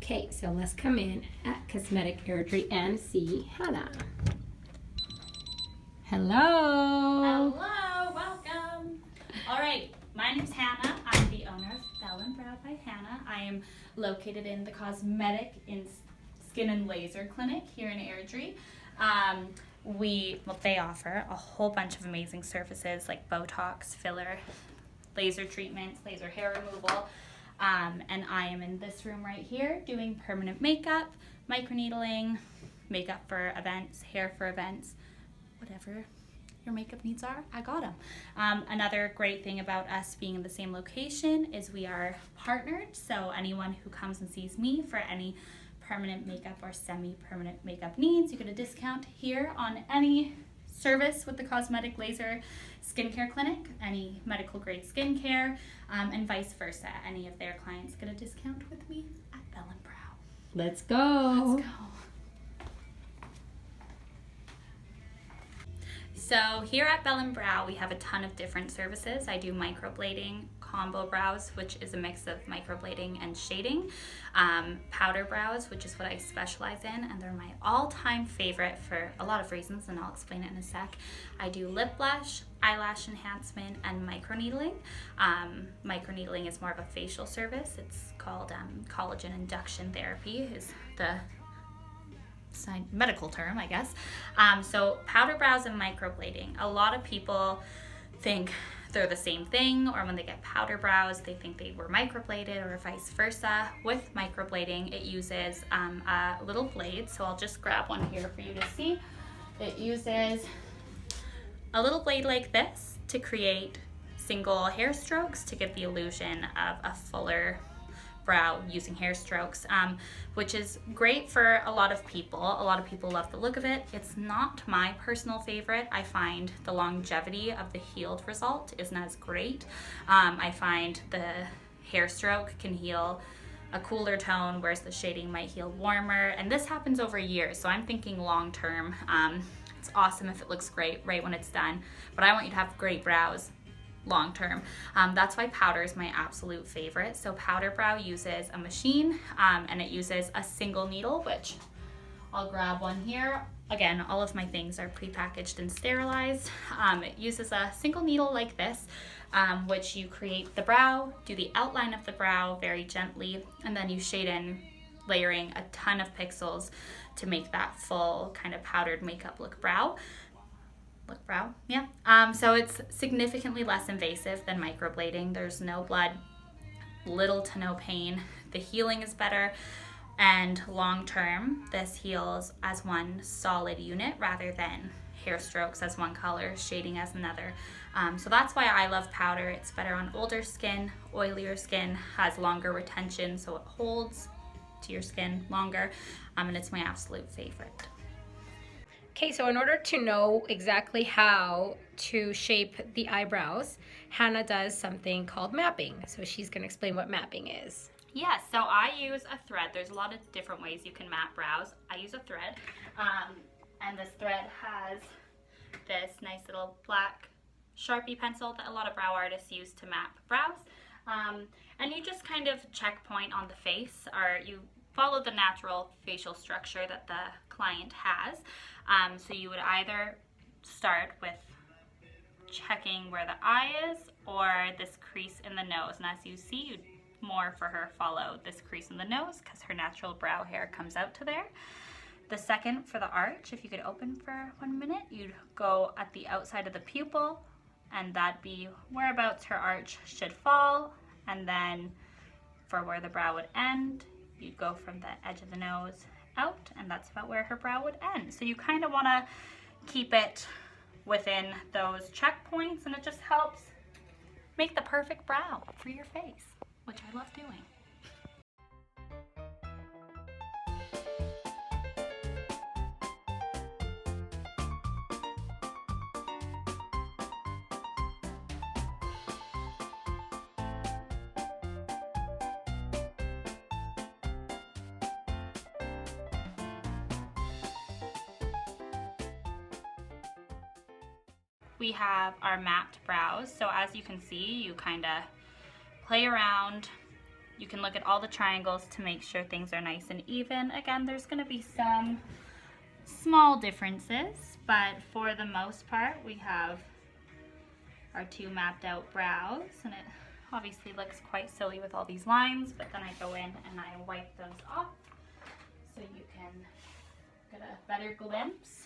Okay, so let's come in at Cosmetic Airdrie and see Henna. Hello. Hello, welcome. All right, my name's Hannah. I'm the owner of Belle and Brow by Hannah. I am located in the Cosmetic in Skin and Laser Clinic here in Airdrie. They offer a whole bunch of amazing services like Botox, filler, laser treatments, laser hair removal. And I am in this room right here doing permanent makeup, microneedling, makeup for events, hair for events, whatever your makeup needs are, I got them. Another great thing about us being in the same location is we are partnered, so anyone who comes and sees me for any permanent makeup or semi-permanent makeup needs, you get a discount here on any service with the Cosmetic Laser Skincare Clinic, any medical grade skincare, and vice versa. Any of their clients get a discount with me at Belle and Brow. Let's go. Let's go. So here at Belle and Brow, we have a ton of different services. I do microblading, combo brows, which is a mix of microblading and shading, powder brows, which is what I specialize in, and they're my all-time favorite for a lot of reasons, and I'll explain it in a sec. I do lip blush, eyelash enhancement, and microneedling. Microneedling is more of a facial service. It's called collagen induction therapy is the medical term, I guess. So powder brows and microblading. A lot of people think they're the same thing, or when they get powder brows, they think they were microbladed, or vice versa. With microblading, it uses a little blade. So I'll just grab one here for you to see. It uses a little blade like this to create single hair strokes to give the illusion of a fuller brow using hair strokes, which is great for a lot of people. A lot of people love the look of it. It's not my personal favorite. I find the longevity of the healed result isn't as great. I find the hair stroke can heal a cooler tone, whereas the shading might heal warmer, and this happens over years, so I'm thinking long term. It's awesome if it looks great right when it's done, but I want you to have great brows long term. That's why powder is my absolute favorite. So powder brow uses a machine, and it uses a single needle, which I'll grab one here. Again, all of my things are pre-packaged and sterilized. It uses a single needle like this, which you create the brow, do the outline of the brow very gently, and then you shade in, layering a ton of pixels to make that full kind of powdered makeup look brow. So it's significantly less invasive than microblading. There's no blood, little to no pain. The healing is better, and long term, this heals as one solid unit rather than hair strokes as one color, shading as another. So that's why I love powder. It's better on older skin, oilier skin, has longer retention, so it holds to your skin longer, and it's my absolute favorite. Okay, so in order to know exactly how to shape the eyebrows, Hannah does something called mapping. So she's going to explain what mapping is. Yes, so I use a thread. There's a lot of different ways you can map brows. I use a thread, and this thread has this nice little black Sharpie pencil that a lot of brow artists use to map brows. And you just kind of checkpoint on the face, or you follow the natural facial structure that the client has. So you would either start with checking where the eye is or this crease in the nose. And as you see, you'd more for her follow this crease in the nose because her natural brow hair comes out to there. The second for the arch, if you could open for 1 minute, you'd go at the outside of the pupil, and that'd be whereabouts her arch should fall. And then for where the brow would end, you'd go from the edge of the nose out, and that's about where her brow would end. So you kind of want to keep it within those checkpoints, and it just helps make the perfect brow for your face, which I love doing. We have our mapped brows. So as you can see, you kind of play around, You can look at all the triangles to make sure things are nice and even. Again, there's going to be some small differences, but for the most part, we have our 2 mapped out brows, and it obviously looks quite silly with all these lines, but then I go in and I wipe those off so you can get a better glimpse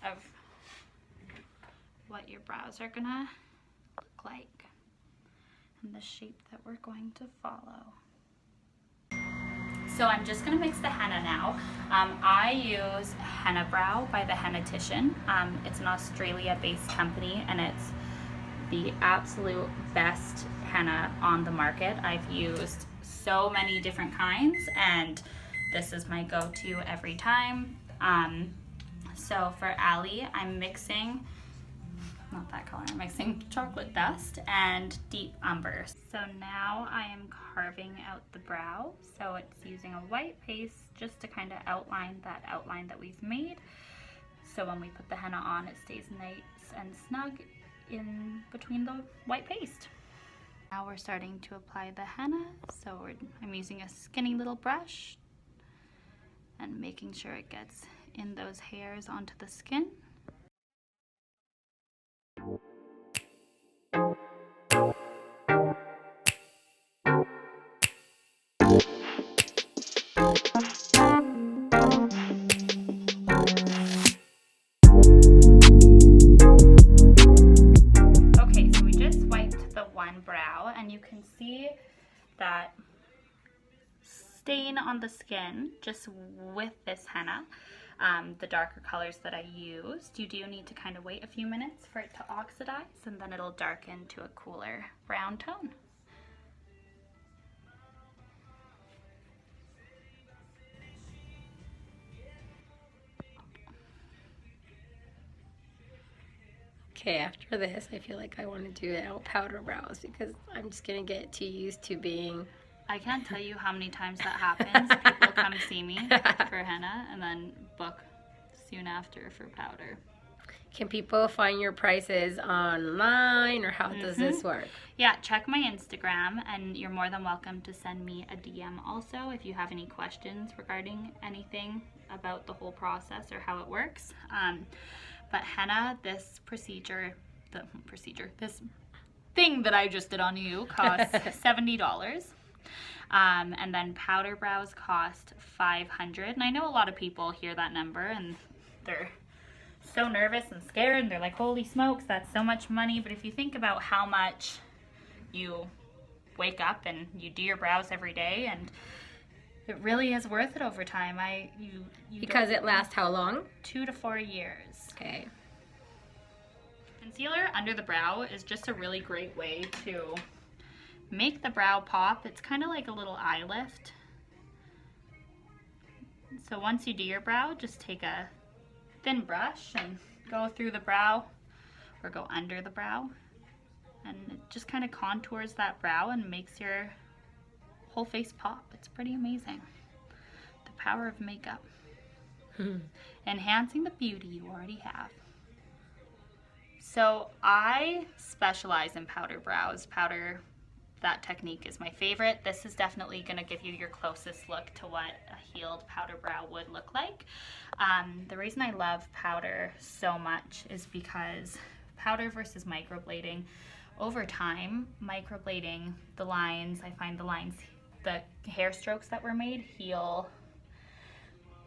of what your brows are gonna look like and the shape that we're going to follow. So I'm just gonna mix the henna now. I use Henna Brow by the Hennatician. It's an Australia-based company, and it's the absolute best henna on the market. I've used so many different kinds, and this is my go-to every time. So for Ali, I'm mixing, not that color, I'm mixing chocolate dust and deep umber. So now I am carving out the brow. So it's using a white paste just to kind of outline that we've made. So when we put the henna on, it stays nice and snug in between the white paste. Now we're starting to apply the henna. So I'm using a skinny little brush and making sure it gets in those hairs onto the skin. Okay, so we just wiped the one brow, and you can see that stain on the skin just with this henna. The darker colors that I used, you do need to kind of wait a few minutes for it to oxidize, and then it'll darken to a cooler brown tone. Okay, after this, I feel like I want to do out powder brows because I'm just going to get too used to being... I can't tell you how many times that happens. People come see me for henna and then book soon after for powder. Can people find your prices online, or how does this work? Yeah, check my Instagram, and you're more than welcome to send me a DM also if you have any questions regarding anything about the whole process or how it works. But henna, this this thing that I just did on you costs $70. And then powder brows cost $500. And I know a lot of people hear that number and they're so nervous and scared, and they're like, holy smokes, that's so much money. But if you think about how much you wake up and you do your brows every day, and it really is worth it over time. Because it lasts how long? 2 to 4 years. Okay. Concealer under the brow is just a really great way to make the brow pop. It's kind of like a little eye lift. So once you do your brow, just take a thin brush and go through the brow or go under the brow, and it just kind of contours that brow and makes your whole face pop. It's pretty amazing. The power of makeup. Enhancing the beauty you already have. So I specialize in powder brows. That technique is my favorite. This is definitely going to give you your closest look to what a healed powder brow would look like. The reason I love powder so much is because powder versus microblading, over time, microblading the lines, I find the hair strokes that were made heal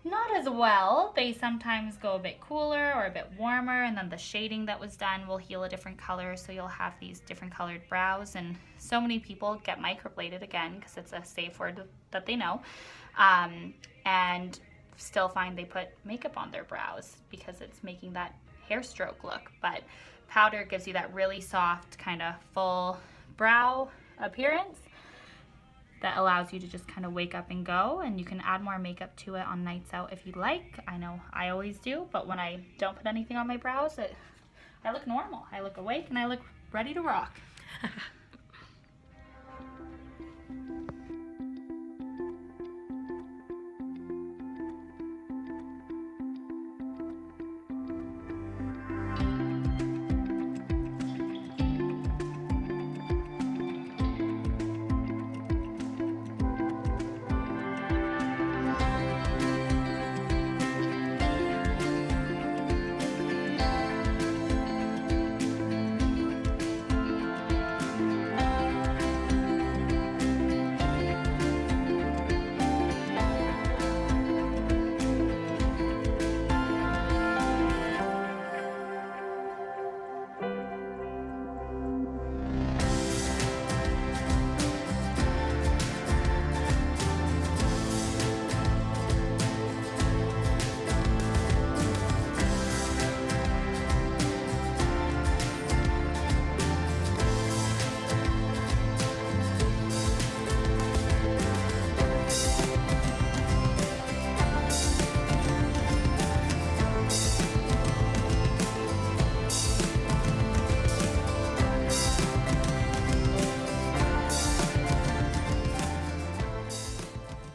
not as well. They sometimes go a bit cooler or a bit warmer, and then the shading that was done will heal a different color, so you'll have these different colored brows. And so many people get microbladed again because it's a safe word that they know, and still find they put makeup on their brows because it's making that hair stroke look. But powder gives you that really soft kind of full brow appearance that allows you to just kind of wake up and go, and you can add more makeup to it on nights out if you'd like. I know I always do, but when I don't put anything on my brows, I look normal. I look awake and I look ready to rock.